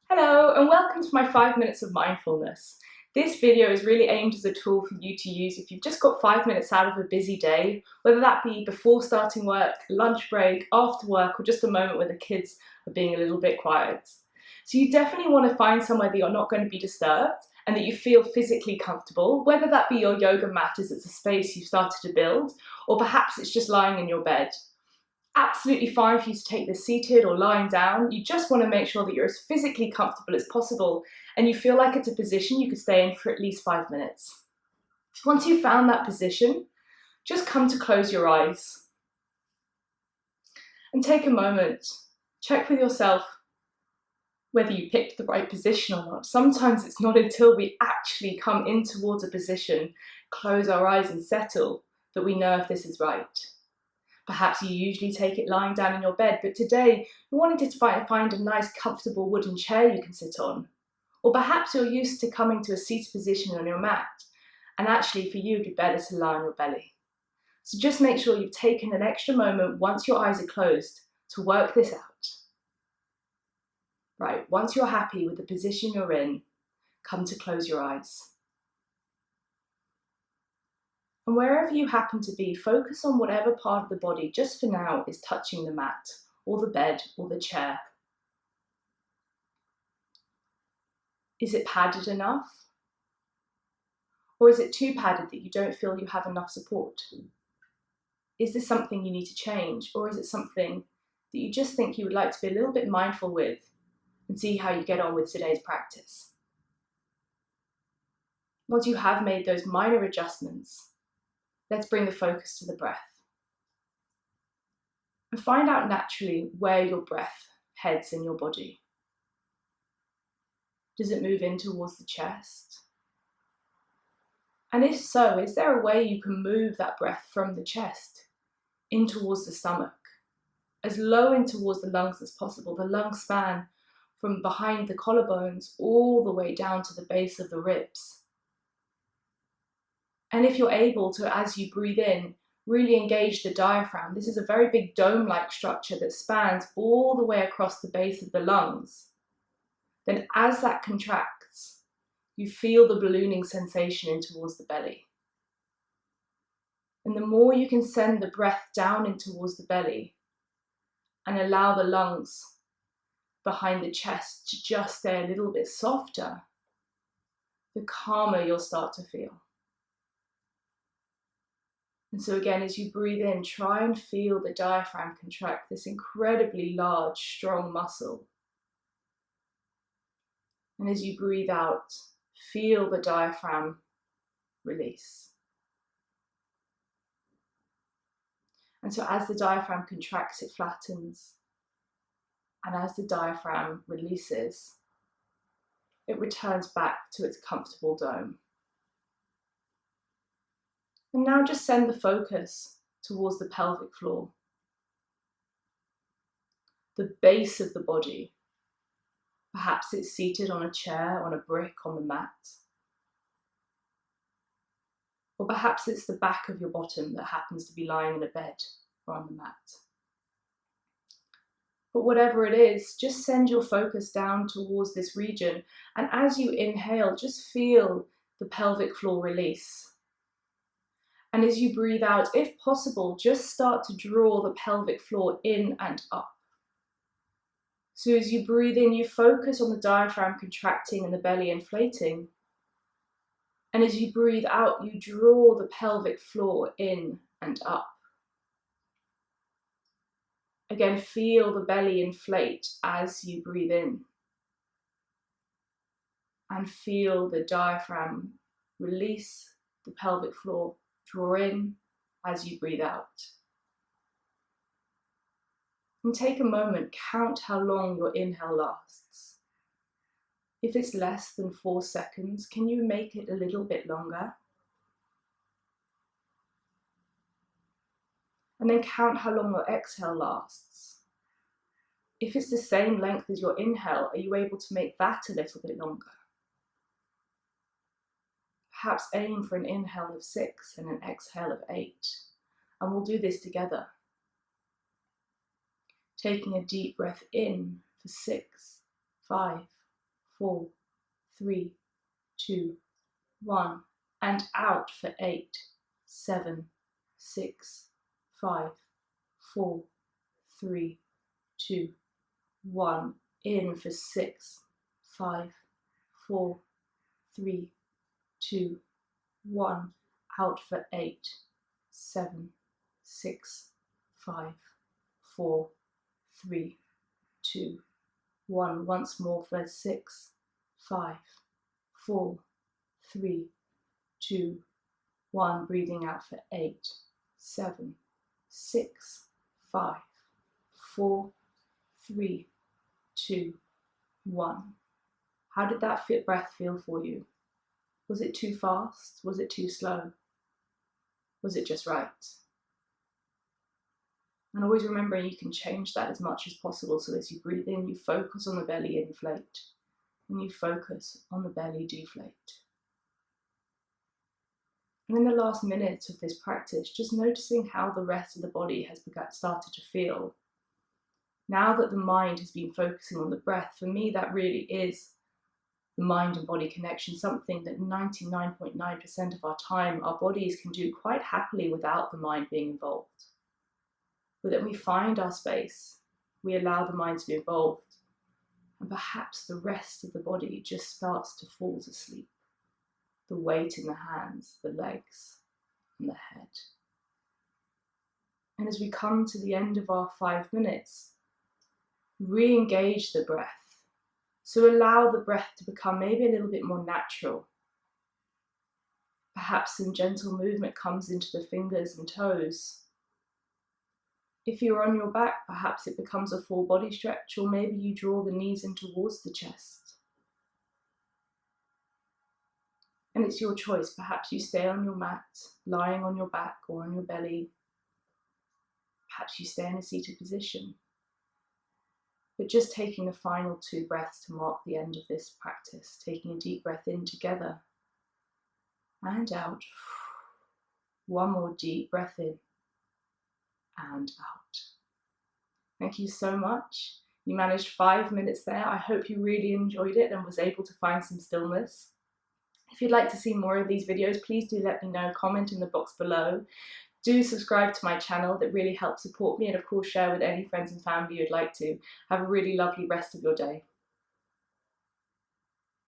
Hello and welcome to my 5 minutes of mindfulness. This video is really aimed as a tool for you to use if you've just got 5 minutes out of a busy day, whether that be before starting work, lunch break, after work, or just a moment where the kids are being a little bit quiet. So you definitely want to find somewhere that you're not going to be disturbed and that you feel physically comfortable, whether that be your yoga mat as it's a space you've started to build, or perhaps it's just lying in your bed. Absolutely fine for you to take this seated or lying down. You just want to make sure that you're as physically comfortable as possible and you feel like it's a position you could stay in for at least 5 minutes. Once you've found that position, just come to close your eyes and take a moment. Check with yourself whether you picked the right position or not. Sometimes it's not until we actually come in towards a position, close our eyes and settle, that we know if this is right. Perhaps you usually take it lying down in your bed, but today you wanted to find a nice comfortable wooden chair you can sit on. Or perhaps you're used to coming to a seated position on your mat, and actually for you it'd be better to lie on your belly. So just make sure you've taken an extra moment once your eyes are closed to work this out. Right, once you're happy with the position you're in, come to close your eyes. And wherever you happen to be, focus on whatever part of the body, just for now, is touching the mat, or the bed, or the chair. Is it padded enough? Or is it too padded that you don't feel you have enough support? Is this something you need to change, or is it something that you just think you would like to be a little bit mindful with and see how you get on with today's practice? Once you have made those minor adjustments, let's bring the focus to the breath. And find out naturally where your breath heads in your body. Does it move in towards the chest? And if so, is there a way you can move that breath from the chest in towards the stomach, as low in towards the lungs as possible, the lung span from behind the collarbones all the way down to the base of the ribs? And if you're able to, as you breathe in, really engage the diaphragm. This is a very big dome-like structure that spans all the way across the base of the lungs. Then as that contracts, you feel the ballooning sensation in towards the belly. And the more you can send the breath down in towards the belly and allow the lungs behind the chest to just stay a little bit softer, the calmer you'll start to feel. And so again, as you breathe in, try and feel the diaphragm contract, this incredibly large, strong muscle. And as you breathe out, feel the diaphragm release. And so as the diaphragm contracts, it flattens. And as the diaphragm releases, it returns back to its comfortable dome. And now just send the focus towards the pelvic floor, the base of the body. Perhaps it's seated on a chair, on a brick, on the mat. Or perhaps it's the back of your bottom that happens to be lying in a bed or on the mat. But whatever it is, just send your focus down towards this region. And as you inhale, just feel the pelvic floor release. And as you breathe out, if possible, just start to draw the pelvic floor in and up. So as you breathe in, you focus on the diaphragm contracting and the belly inflating. And as you breathe out, you draw the pelvic floor in and up. Again, feel the belly inflate as you breathe in. And feel the diaphragm release the pelvic floor. Draw in as you breathe out. And take a moment, count how long your inhale lasts. If it's less than 4 seconds, can you make it a little bit longer? And then count how long your exhale lasts. If it's the same length as your inhale, are you able to make that a little bit longer? Perhaps aim for an inhale of 6 and an exhale of 8. And we'll do this together. Taking a deep breath in for 6, 5, 4, 3, 2, 1, and out for 8, 7, 6, 5, 4, 3, 2, 1, in for 6, 5, 4, 3, 2, 1, out for 8, 7, 6, 5, 4, 3, 2, 1, once more for 6, 5, 4, 3, 2, 1, breathing out for 8, 7, 6, 5, 4, 3, 2, 1. How did that breath feel for you? Was it too fast? Was it too slow? Was it just right? And always remembering you can change that as much as possible, so as you breathe in, you focus on the belly inflate, and you focus on the belly deflate. And in the last minute of this practice, just noticing how the rest of the body has started to feel. Now that the mind has been focusing on the breath, for me that really is the mind and body connection, something that 99.9% of our time our bodies can do quite happily without the mind being involved. But then we find our space, we allow the mind to be involved, and perhaps the rest of the body just starts to fall to sleep. The weight in the hands, the legs, and the head. And as we come to the end of our 5 minutes, re-engage the breath. So allow the breath to become maybe a little bit more natural. Perhaps some gentle movement comes into the fingers and toes. If you're on your back, perhaps it becomes a full body stretch, or maybe you draw the knees in towards the chest. And it's your choice. Perhaps you stay on your mat, lying on your back or on your belly. Perhaps you stay in a seated position. But just taking the final 2 breaths to mark the end of this practice. Taking a deep breath in together and out. One more deep breath in and out. Thank you so much. You managed 5 minutes there. I hope you really enjoyed it and was able to find some stillness. If you'd like to see more of these videos, please do let me know. Comment in the box below. Do subscribe to my channel, that really helps support me, and of course share with any friends and family you'd like to. Have a really lovely rest of your day.